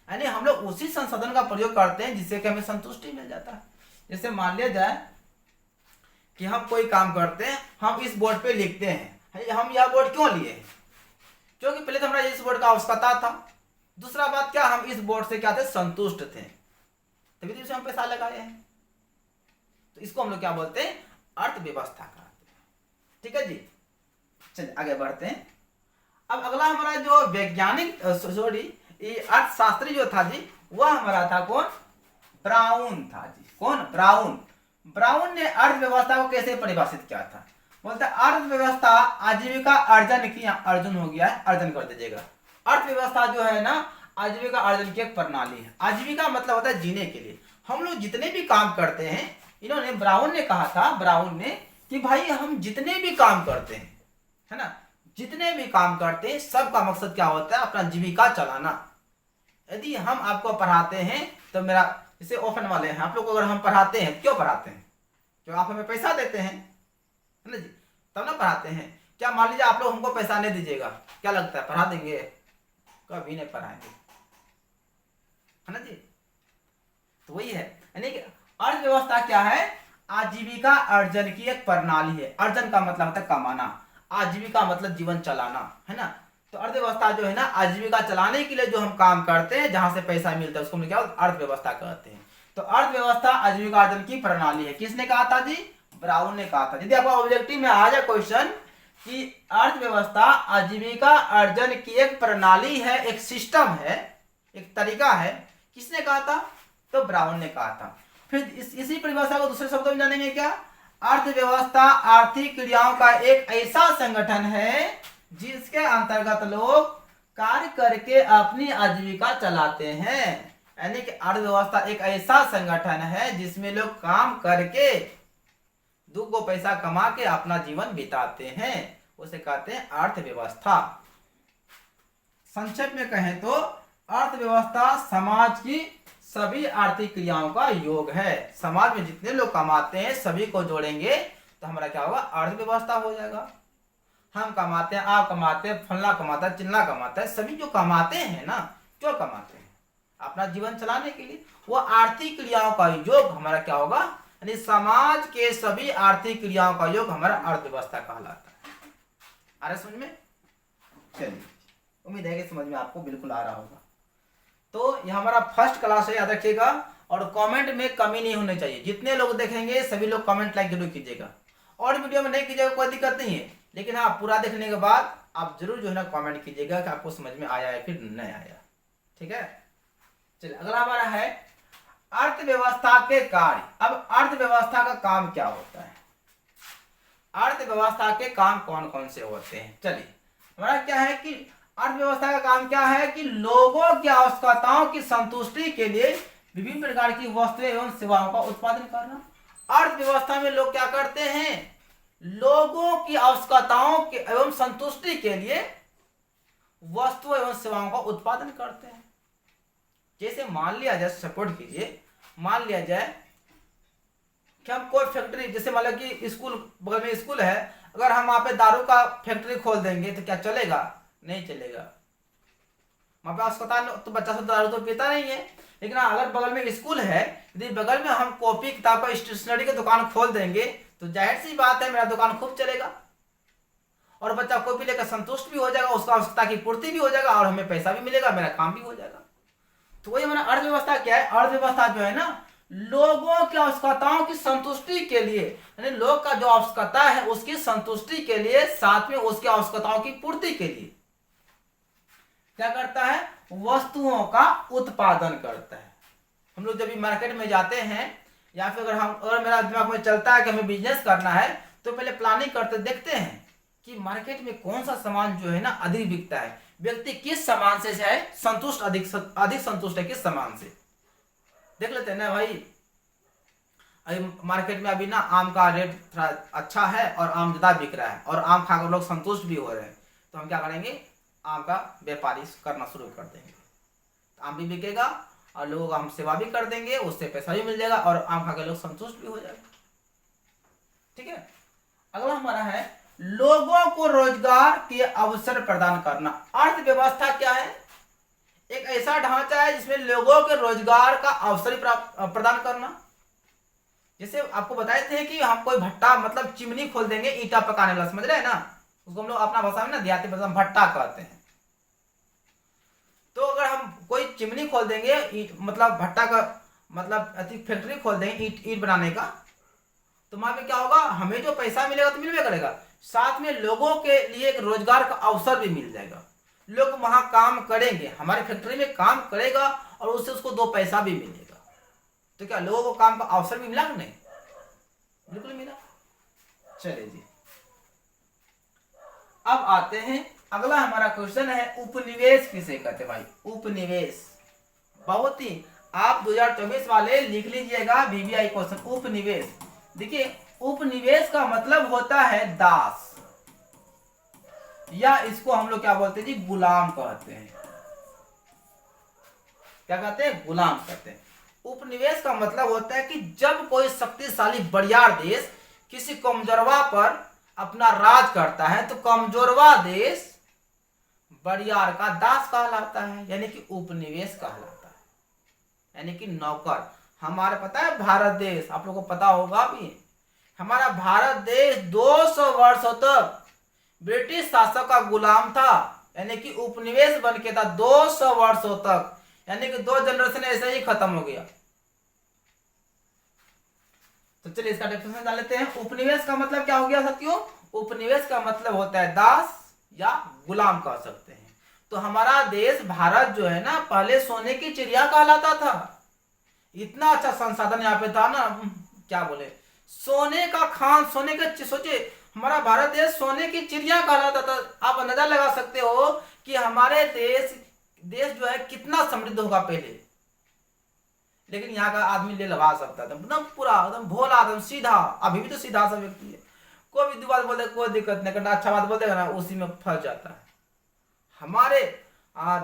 यानी हम लोग उसी संसाधन का प्रयोग करते हैं जिससे कि हमें संतुष्टि मिल जाता है। जैसे मान लिया जाए कि हम कोई काम करते हैं, हम इस बोर्ड पे लिखते हैं, हम यह बोर्ड क्यों लिए, क्योंकि पहले तो हमारा इस बोर्ड का आवश्यकता था, दूसरा बात क्या, हम इस बोर्ड से क्या थे, संतुष्ट थे, तभी तो इसे हम पैसा लगाए हैं। तो इसको हम लोग क्या बोलते हैं, अर्थव्यवस्था कहते हैं। ठीक है जी, चलिए आगे बढ़ते हैं। अब अगला हमारा जो वैज्ञानिक अर्थशास्त्री जो था जी, वह हमारा था कौन, ब्राउन था जी। कौन, ब्राउन। ब्राउन ने अर्थव्यवस्था को कैसे परिभाषित किया था, बोलते अर्थव्यवस्था आजीविका अर्जन की, अर्जुन हो गया है, अर्जन कर दीजिएगा। अर्थव्यवस्था जो है ना आजीविका अर्जन की एक प्रणाली है। आजीविका मतलब होता है जीने के लिए। हम लोग जितने भी काम करते हैं, इन्होंने, ब्राउन ने कहा था, ब्राउन ने, कि भाई हम जितने भी काम करते हैं, है ना, जितने भी काम करते हैं सबका मकसद क्या होता है, अपना जीविका चलाना। यदि हम आपको पढ़ाते हैं तो मेरा जैसे ओपन वाले हैं, आप लोग को अगर हम पढ़ाते हैं, क्यों पढ़ाते हैं? क्यों आप हमें पैसा देते हैं, है ना जी, तब ना पढ़ाते हैं। क्या मान लीजिए आप लोग हमको पैसा नहीं दीजिएगा, क्या लगता है पढ़ा देंगे? कभी नहीं पढ़ाएंगे, है ना जी। तो वही है, यानी कि अर्थव्यवस्था क्या है? आजीविका अर्जन की एक प्रणाली है। अर्जन का मतलब होता है कमाना, आजीविका मतलब जीवन चलाना, है ना। तो अर्थव्यवस्था जो है ना, आजीविका चलाने के लिए जो हम काम करते हैं, जहां से पैसा मिलता है, उसको हम क्या अर्थव्यवस्था कहते हैं। तो अर्थव्यवस्था आजीविका अर्जन की प्रणाली है। किसने कहा था जी? ब्राउन ने कहा था। यदि आपका ऑब्जेक्टिव में आ जाए क्वेश्चन कि अर्थव्यवस्था आजीविका अर्जन की एक प्रणाली है, एक सिस्टम है, एक तरीका है, किसने कहा था? तो ब्राउन ने कहा था। फिर इसी परिभाषा को दूसरे शब्दों में जानेंगे क्या? अर्थव्यवस्था आर्थिक क्रियाओं का एक ऐसा संगठन है जिसके अंतर्गत लोग कार्य करके अपनी आजीविका चलाते हैं। यानी कि अर्थव्यवस्था एक ऐसा संगठन है जिसमें लोग काम करके दो पैसा कमा के अपना जीवन बिताते हैं, उसे कहते हैं अर्थव्यवस्था। संक्षेप में कहें तो अर्थव्यवस्था समाज की सभी आर्थिक क्रियाओं का योग है। समाज में जितने लोग कमाते हैं सभी को जोड़ेंगे तो हमारा क्या होगा? अर्थव्यवस्था हो जाएगा। हम कमाते हैं, आप कमाते हैं, फलना कमाता है, चिल्ला कमाता है, सभी जो कमाते हैं ना, क्यों कमाते हैं? अपना जीवन चलाने के लिए। वो आर्थिक क्रियाओं का योग हमारा क्या होगा? यानी समाज के सभी आर्थिक क्रियाओं का योग हमारा अर्थव्यवस्था कहलाता है। आ रहा समझ में? चलिए, उम्मीद है कि समझ में आपको बिल्कुल आ रहा होगा। तो यह हमारा फर्स्ट क्लास है, याद रखिएगा। और कमेंट में कमी नहीं होनी चाहिए। जितने लोग देखेंगे सभी लोग कमेंट लाइक जरूर कीजिएगा। और वीडियो में नहीं कीजिएगा कोई दिक्कत नहीं है, लेकिन हाँ पूरा देखने के बाद आप जरूर जो है ना कमेंट कीजिएगा कि आपको समझ में आया है फिर नहीं आया। ठीक है, चलिए अगला हमारा है अर्थव्यवस्था के कार्य। अब अर्थव्यवस्था का काम क्या होता है? अर्थव्यवस्था के काम कौन कौन से होते हैं? चलिए, हमारा क्या है कि अर्थव्यवस्था का काम क्या है कि लोगों की आवश्यकताओं की संतुष्टि के लिए विभिन्न प्रकार की वस्तुएं एवं सेवाओं का उत्पादन करना। अर्थव्यवस्था में लोग क्या करते हैं? लोगों की आवश्यकताओं के एवं संतुष्टि के लिए वस्तु एवं सेवाओं का उत्पादन करते हैं। जैसे मान लिया जाए, सपोर्ट कीजिए, मान लिया जाए कि हम कोई फैक्ट्री, जैसे मान लो कि स्कूल, बगल में स्कूल है, अगर हम वहां पे दारू का फैक्ट्री खोल देंगे तो क्या चलेगा? नहीं चलेगा। वहां पे अस्पताल तो बच्चा सब दारू तो पीता नहीं है, लेकिन अगर बगल में स्कूल है, यदि बगल में हम कॉपी किताब का स्टेशनरी की दुकान खोल देंगे तो जाहिर सी बात है मेरा दुकान खूब चलेगा और बच्चा कॉपी लेकर संतुष्ट भी हो जाएगा, उसका आवश्यकता की पूर्ति भी हो जाएगा और हमें पैसा भी मिलेगा, मेरा काम भी हो जाएगा। तो वही हमारा अर्थव्यवस्था क्या है? अर्थव्यवस्था जो है ना, लोगों की आवश्यकताओं की संतुष्टि के लिए, यानी लोग का जो आवश्यकता है उसकी संतुष्टि के लिए, साथ में उसकी आवश्यकताओं की पूर्ति के लिए क्या करता है? वस्तुओं का उत्पादन करता है। हम लोग जब भी मार्केट में जाते हैं या फिर अगर मेरा दिमाग में चलता है कि हमें बिजनेस करना है तो पहले प्लानिंग करते देखते हैं कि मार्केट में कौन सा सामान जो है ना अधिक बिकता है, व्यक्ति किस सामान से है संतुष्ट, अधिक संतुष्ट है किस सामान से, देख लेते हैं ना भाई। अभी मार्केट में अभी ना आम का रेट थोड़ा अच्छा है और आम ज्यादा बिक रहा है और आम खाकर लोग संतुष्ट भी हो रहे हैं, तो हम क्या करेंगे? आम का व्यापारी करना शुरू कर देंगे। आम भी बिकेगा और लोगों का हम सेवा भी कर देंगे, उससे पैसा भी मिल जाएगा और आम खाकर लोग संतुष्ट भी हो जाएगा। ठीक है, अगला हमारा है लोगों को रोजगार के अवसर प्रदान करना। अर्थव्यवस्था क्या है? एक ऐसा ढांचा है जिसमें लोगों के रोजगार का अवसर प्रदान करना। जैसे आपको बताए थे कि हम कोई भट्टा मतलब चिमनी खोल देंगे ईटा पकाने वाला, समझ रहे हैं ना, उसको हम लोग अपना भाषा में ना देहाती भाषा में भट्टा कहते हैं। तो अगर हम कोई चिमनी खोल देंगे, मतलब भट्टा का मतलब फैक्ट्री खोल देंगे ईट बनाने का, तो वहां पे क्या होगा? हमें जो पैसा मिलेगा तो मिलवे करेगा, साथ में लोगों के लिए एक रोजगार का अवसर भी मिल जाएगा। लोग वहां काम करेंगे, हमारी फैक्ट्री में काम करेगा और उससे उसको दो पैसा भी मिलेगा। तो क्या लोगों को काम का अवसर भी मिला कि नहीं? बिल्कुल मिला। चलिए जी, अब आते हैं, अगला हमारा क्वेश्चन है उपनिवेश किसे कहते हैं भाई? उपनिवेश बहुत ही आप 2024 वाले लिख लीजिएगा बीबीआई क्वेश्चन। उपनिवेश, देखिए उपनिवेश का मतलब होता है दास, या इसको हम लोग क्या बोलते हैं जी? गुलाम कहते हैं। क्या कहते हैं, गुलाम कहते हैं। उपनिवेश का मतलब होता है कि जब कोई शक्तिशाली बड़ियार देश किसी कमजोरवा पर अपना राज करता है तो कमजोरवा देश बड़ियार का दास कहलाता है, यानी कि उपनिवेश कहलाता है, यानी कि नौकर। हमारा पता है भारत देश, आप लोगों को पता होगा भी, हमारा भारत देश 200 वर्षों तक ब्रिटिश शासक का गुलाम था, यानी कि उपनिवेश बन के था 200 वर्षों तक, यानी कि 2 जनरेशन ऐसे ही खत्म हो गया। तो चलिए इसका डेफिनेशन डाल लेते हैं। उपनिवेश का मतलब क्या हो गया साथियों, उपनिवेश का मतलब होता है दास या गुलाम कह सकते हैं। तो हमारा देश भारत जो है ना, पहले सोने की चिड़िया कहलाता था, इतना अच्छा संसाधन यहाँ पे था ना, क्या बोले, सोने का खान, सोने के, सोचिए हमारा भारत देश सोने की चिड़िया कहलाता था। आप अंदाजा लगा सकते हो कि हमारे देश जो है कितना समृद्ध होगा पहले। लेकिन यहाँ का आदमी ले लगा सकता था, एकदम पूरा एकदम भोला, एकदम सीधा। अभी भी तो सीधा सा व्यक्ति है, कोई भी बात बोल दे कोई दिक्कत नहीं करना, अच्छा बात बोल देगा ना उसी में फंस जाता है। हमारे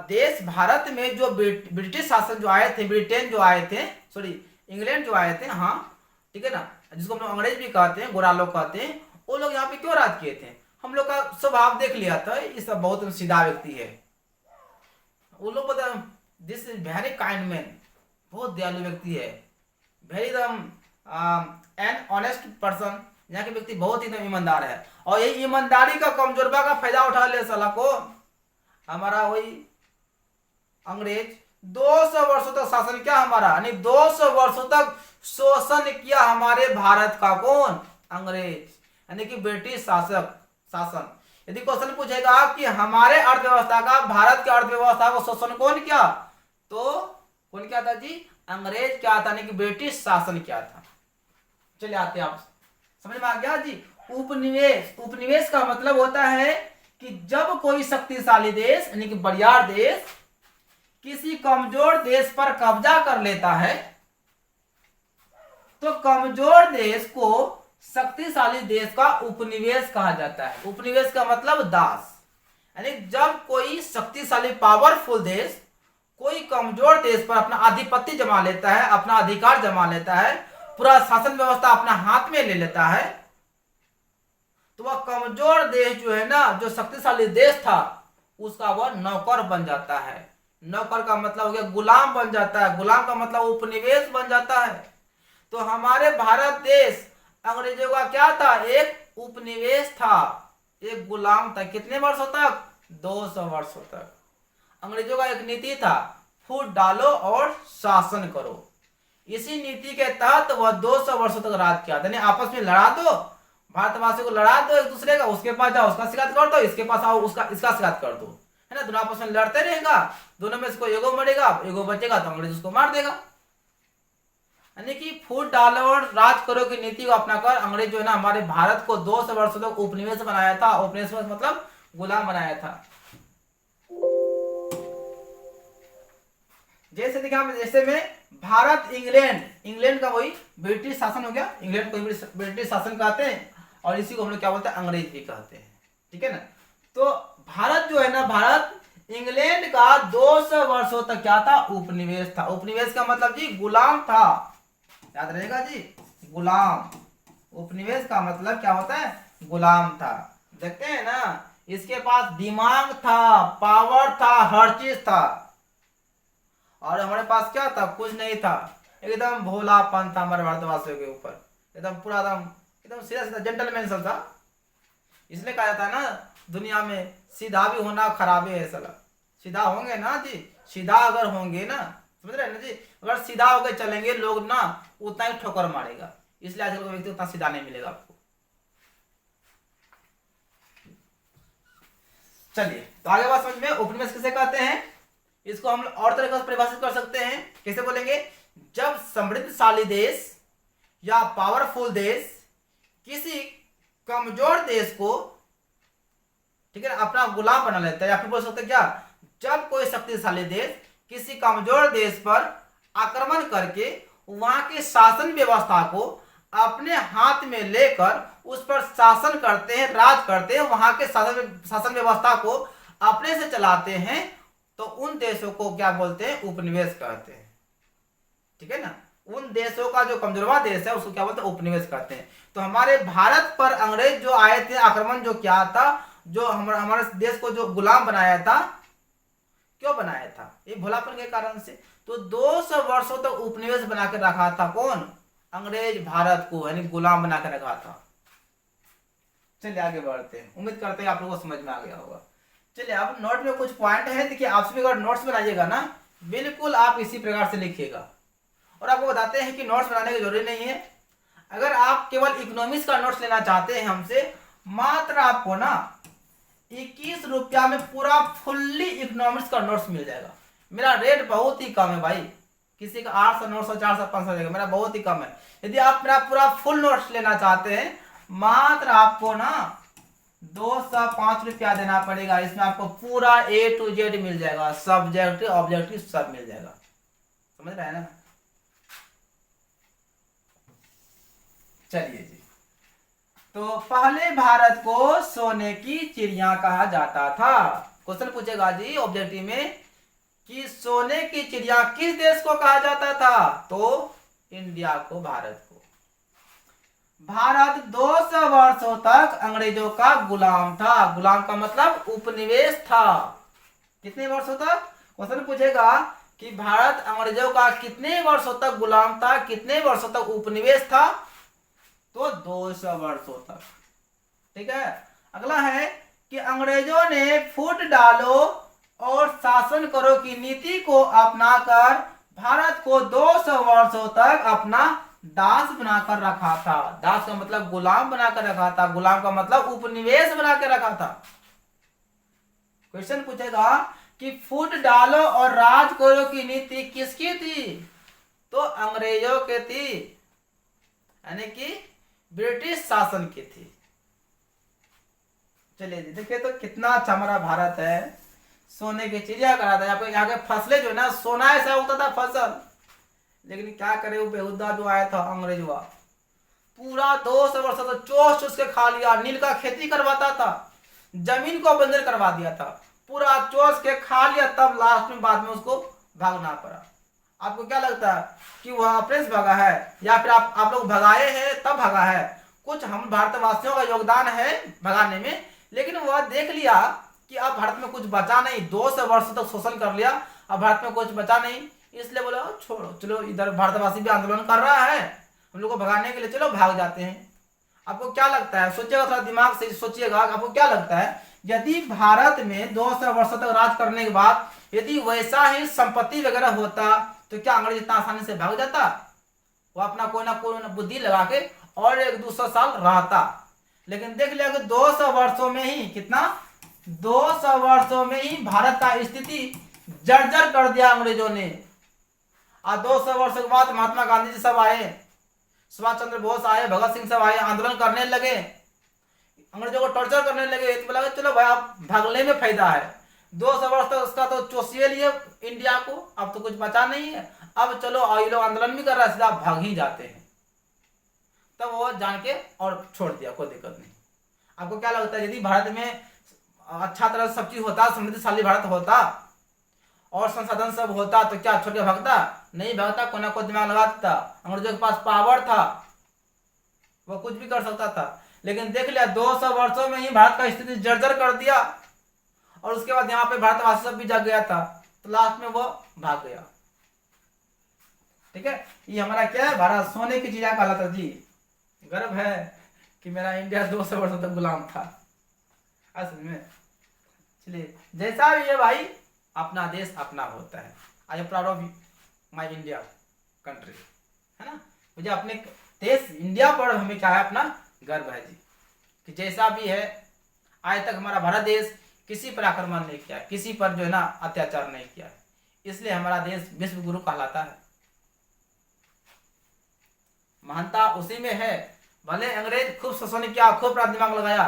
देश भारत में जो ब्रिटिश शासन जो आए थे, ब्रिटेन जो आए थे, सॉरी इंग्लैंड जो आए थे, हाँ ठीक है ना, जिसको हम लोग अंग्रेज भी कहते हैं, गोरा लोग कहते हैं, वो लोग यहाँ पे क्यों राज किए थे, हम लोग का स्वभाव देख लिया था, ये सब बहुत सीधा व्यक्ति है। वो लोग बता, this is very kind man, बहुत दयालु व्यक्ति है, वेरी एन ऑनेस्ट पर्सन। यहाँ के व्यक्ति बहुत ही ईमानदार है, और यही ईमानदारी का कमजोरबा का फायदा उठा ले साला को हमारा वही अंग्रेज। 200 वर्षों तक शासन किया हमारा, यानी 200 वर्षों तक शोषण किया हमारे भारत का कौन, अंग्रेज, यानी कि ब्रिटिश शासन। यदि क्वेश्चन पूछेगा कि हमारे अर्थव्यवस्था का, भारत की अर्थव्यवस्था को शोषण कौन किया, तो कौन क्या था जी, अंग्रेज क्या था, यानी कि ब्रिटिश शासन क्या था। चलिए आते हैं, आप समझ में आ गया जी। उपनिवेश का मतलब होता है कि जब कोई शक्तिशाली देश, यानी कि बड़ियार देश किसी कमजोर देश पर कब्जा कर लेता है, तो कमजोर देश को शक्तिशाली देश का उपनिवेश कहा जाता है। उपनिवेश का मतलब दास, यानी जब कोई शक्तिशाली पावरफुल देश कोई कमजोर देश पर अपना आधिपत्य जमा लेता है, अपना अधिकार जमा लेता है, पूरा शासन व्यवस्था अपना हाथ में ले लेता है, तो वह कमजोर देश जो है ना, जो शक्तिशाली देश था, उसका वह नौकर बन जाता है। नौकर का मतलब हो गया गुलाम बन जाता है, गुलाम का मतलब उपनिवेश बन जाता है। तो हमारे भारत देश अंग्रेजों का क्या था, एक उपनिवेश था, एक गुलाम था। कितने वर्षों तक, 200 वर्षों तक। अंग्रेजों का एक नीति था, फूट डालो और शासन करो। इसी नीति के तहत वह 200 वर्षों तक राज किया, यानी आपस में लड़ा दो, भारतवासियों को लड़ा दो एक दूसरे का, उसके पास जाओ उसका शिकायत कर दो, इसके पास आओ उसका इसका शिकायत कर दो, है ना। दोनों आपस में लड़ते रहेगा, दोनों में से कोई एगो मरेगा, एगो बचेगा तो अंग्रेज उसको मार देगा। यानी कि फूट डालो और राज करो की नीति को अपनाकर अंग्रेज जो है ना, हमारे भारत को 200 वर्षों तक उपनिवेश बनाया था। उपनिवेश मतलब गुलाम बनाया था। जैसे देखिए, जैसे में भारत इंग्लैंड का वही ब्रिटिश शासन हो गया, इंग्लैंड को ब्रिटिश शासन कहते हैं, और इसी को हम लोग क्या बोलते हैं, अंग्रेज भी कहते हैं, ठीक है ना। तो भारत जो है ना, भारत इंग्लैंड का 200 वर्षों तक क्या था, उपनिवेश था। उपनिवेश का मतलब जी गुलाम था, याद रहेगा जी, गुलाम। उपनिवेश का मतलब क्या होता है, गुलाम था। देखते हैं ना, इसके पास दिमाग था, पावर था, हर चीज था, और हमारे पास क्या था, कुछ नहीं था, एकदम भोलापन था हमारे भारतवासियों के ऊपर, एकदम पूरा एकदम सीधा सीधा जेंटलमैन सब था। इसलिए कहा जाता है ना, दुनिया में सीधा भी होना खराब है साला। सीधा होंगे ना जी, सीधा अगर होंगे ना, समझ रहे हैं ना जी, अगर सीधा होकर चलेंगे लोग ना, उतना ही ठोकर मारेगा। इसलिए आजकल का व्यक्ति उतना सीधा नहीं मिलेगा आपको। चलिए तो आगे बात समझ में, उपनिवेश किसे कहते हैं, इसको हम और तरीके से परिभाषित कर सकते हैं। कैसे बोलेंगे, जब समृद्धशाली देश या पावरफुल देश किसी कमजोर देश को, ठीक है, अपना गुलाम बना लेता है, या फिर बोल सकते हैं क्या, जब कोई शक्तिशाली देश किसी कमजोर देश पर आक्रमण करके वहां की शासन व्यवस्था को अपने हाथ में लेकर उस पर शासन करते हैं, राज करते हैं, वहां के शासन व्यवस्था को अपने से चलाते हैं, तो उन देशों को क्या बोलते हैं, उपनिवेश कहते हैं। ठीक है ना, उन देशों का जो कमजोरवा देश है उसको क्या बोलते हैं, उपनिवेश कहते हैं। तो हमारे भारत पर अंग्रेज जो आए थे, आक्रमण जो किया था, जो हमारे देश को जो गुलाम बनाया था, क्यों बनाया था, ये भोलापन के कारण से। तो 200 वर्षों तक उपनिवेश बना के रखा था कौन, अंग्रेज भारत को, यानी गुलाम बना के रखा था। चलिए आगे बढ़ते हैं, उम्मीद करते हैं आप लोगों को समझ में आ गया होगा। चलिए अब नोट में कुछ पॉइंट है, देखिए आपसे भी अगर नोट्स बनाइएगा ना, बिल्कुल आप इसी प्रकार से लिखिएगा। और आपको बताते हैं कि नोट्स बनाने की जरूरी नहीं है, अगर आप केवल इकोनॉमिक्स का नोट्स लेना चाहते हैं हमसे, मात्र आपको ना 21 रुपया में पूरा फुल्ली इकोनॉमिक्स का नोट्स मिल जाएगा। मेरा रेट बहुत ही कम है भाई, किसी का 800 900 400 500 देगा, मेरा बहुत ही कम है। यदि आप मेरा पूरा फुल नोट्स लेना चाहते हैं, मात्र आपको ना 205 रुपया देना पड़ेगा। इसमें आपको पूरा A to Z मिल जाएगा, सब्जेक्ट ऑब्जेक्टिव सब मिल जाएगा, समझ रहे हैं ना। चलिए जी, तो पहले भारत को सोने की चिड़िया कहा जाता था। क्वेश्चन पूछेगा जी ऑब्जेक्टिव में कि सोने की चिड़िया किस देश को कहा जाता था, तो इंडिया को, भारत को। भारत 200 वर्षों तक अंग्रेजों का गुलाम था। गुलाम का मतलब उपनिवेश था। कितने वर्षों तक, क्वेश्चन पूछेगा कि भारत अंग्रेजों का कितने वर्षों तक गुलाम था, कितने वर्षों तक उपनिवेश था, तो 200 वर्षों तक। ठीक है, अगला है कि अंग्रेजों ने फूट डालो और शासन करो की नीति को अपनाकर भारत को 200 वर्षों तक अपना दास बनाकर रखा था। दास का मतलब गुलाम बनाकर रखा था, गुलाम का मतलब उपनिवेश बना के रखा था। क्वेश्चन पूछेगा कि फूट डालो और राज करो की नीति किसकी थी, तो अंग्रेजों की थी, यानी कि ब्रिटिश शासन की थी। चलिए देखिए तो कितना अच्छा हमारा भारत है, सोने की चिड़िया करा था। यहाँ के फसलें जो है ना, सोना ऐसा होता था फसल, लेकिन क्या करे वो बेहुदा जो आया था अंग्रेजवा, पूरा 200 वर्ष तक चूस चूस के खा लिया। नील का खेती करवाता था, जमीन को बंजर करवा दिया था, पूरा चूस के खा लिया, तब लास्ट में बाद में उसको भागना पड़ा। आपको क्या लगता है कि वह अपने से भागा है, या फिर आप लोग भगाए हैं तब भागा है? कुछ हम भारतवासियों का योगदान है भगाने में, लेकिन वह देख लिया कि अब भारत में कुछ बचा नहीं, 200 वर्ष तक शोषण कर लिया, अब भारत में कुछ बचा नहीं, इसलिए बोला छोड़ो, चलो इधर भारतवासी भी आंदोलन कर रहा है, हम लोग को भगाने के लिए चलो भाग जाते हैं। आपको क्या लगता है, सोचिएगा, थोड़ा दिमाग से सोचिएगा, आपको क्या लगता है यदि भारत में 200 वर्षों तक राज करने के बाद यदि वैसा ही संपत्ति वगैरह होता, तो क्या अंग्रेज इतना आसानी से भाग जाता? वो अपना कोई ना कोई बुद्धि लगा के और 1-200 साल रहता। लेकिन देख लिया कि 200 वर्षों में ही, कितना, 200 वर्षों में ही भारत का स्थिति जर्जर कर दिया अंग्रेजों ने। और 200 वर्षों के बाद महात्मा गांधी जी सब आए, सुभाष चंद्र बोस आए, भगत सिंह सब आए, आंदोलन करने लगे, अंग्रेजों को टॉर्चर करने लगे। तो बोला चलो भाई आप भागने में फायदा है, 200 वर्ष तक उसका तो चोसिए लिए इंडिया को, अब तो कुछ बचा नहीं है, अब चलो ये लोग आंदोलन भी कर रहा है, सीधा भाग ही जाते हैं। तब वो जान के और छोड़ दिया, कोई दिक्कत नहीं। आपको क्या लगता है यदि भारत में अच्छा तरह से सब चीज होता, समृद्धशाली भारत होता और संसाधन सब होता, तो क्या छोड़ के भागता? नहीं भागता, कोई ना कोई दिमाग लगा देता। अंग्रेजों के पास पावर था, वो कुछ भी कर सकता था। लेकिन देख लिया 200 वर्षों में ही भारत का स्थिति जर्जर कर दिया, और उसके बाद यहाँ पे भारतवासी सब भी जाग गया था, तो लास्ट में वो भाग गया। ठीक है, ये हमारा क्या है, भारत सोने की चिड़िया कहलाता जी। गर्व है कि मेरा इंडिया 200 वर्षों तक गुलाम था असल में। चलिए जैसा भी है भाई, अपना देश अपना होता है। I am proud of my India country, है ना। मुझे अपने देश इंडिया पर हमें क्या है, अपना गर्व है जी, कि जैसा भी है आज तक हमारा भारत देश किसी पर आक्रमण नहीं किया, किसी पर जो है ना अत्याचार नहीं किया, इसलिए हमारा देश विश्व गुरु कहलाता है। महानता उसी में है। भले अंग्रेज खूब शोषण किया, खूब अपना दिमाग लगाया,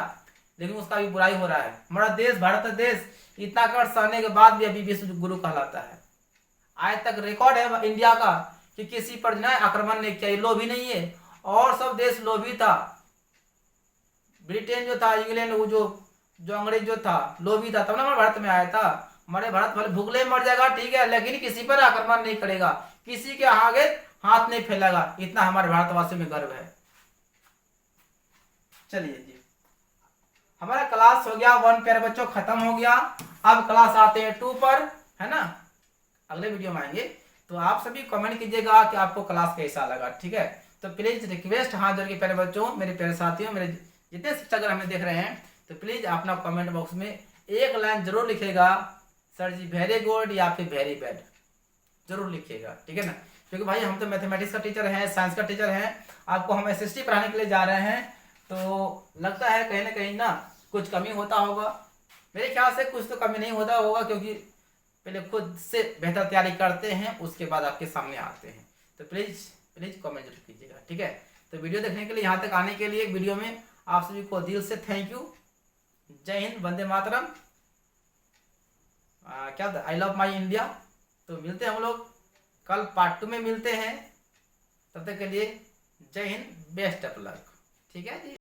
लेकिन उसका भी बुराई हो रहा है। हमारा देश, भारत देश, इतना कर सहने के बाद भी अभी विश्व गुरु कहलाता है। आज तक रिकॉर्ड है इंडिया का कि किसी पर ना आक्रमण नहीं किया, लोभी नहीं है, और सब देश लोभी था। ब्रिटेन जो था, इंग्लैंड, वो जो अंग्रेज जो था लोभी था, तब ना हमारे भारत में आया था। हमारे भारत भले भूखले मर जाएगा, ठीक है, लेकिन किसी पर आक्रमण नहीं करेगा, किसी के आगे हाथ नहीं फैलाएगा, इतना हमारे भारतवासियों में गर्व है। चलिए जी, हमारा क्लास हो गया 1 प्यारे बच्चों खत्म हो गया। अब क्लास आते हैं 2 पर, है ना, अगले वीडियो में आएंगे। तो आप सभी कमेंट कीजिएगा कि आपको क्लास कैसा लगा, ठीक है। तो प्लीज रिक्वेस्ट हाथ जोड़ के प्यारे बच्चों, मेरे प्यारे साथियों, मेरे जितने शिक्षक अगर हमें देख रहे हैं, तो प्लीज अपना कमेंट बॉक्स में एक लाइन जरूर लिखेगा, सर जी वेरी गुड या फिर वेरी बैड, जरूर लिखिएगा, ठीक है ना। क्योंकि भाई हम तो मैथमेटिक्स का टीचर हैं, साइंस का टीचर हैं, आपको हम एसएसटी पढ़ाने के लिए जा रहे हैं, तो लगता है कहीं ना कहीं ना कुछ कमी होता होगा। मेरे ख्याल से कुछ तो कमी नहीं होता होगा, क्योंकि पहले खुद से बेहतर तैयारी करते हैं, उसके बाद आपके सामने आते हैं। तो प्लीज प्लीज कमेंट जरूर कीजिएगा, ठीक है। तो वीडियो देखने के लिए, यहाँ तक आने के लिए वीडियो में आप सभी को दिल से थैंक यू। जय हिंद, वंदे मातरम, क्या था, आई लव माई इंडिया। तो मिलते हैं हम लोग कल पार्ट 2 में मिलते हैं, तब तक के लिए जय हिंद, बेस्ट ऑफ लक, ठीक है जी।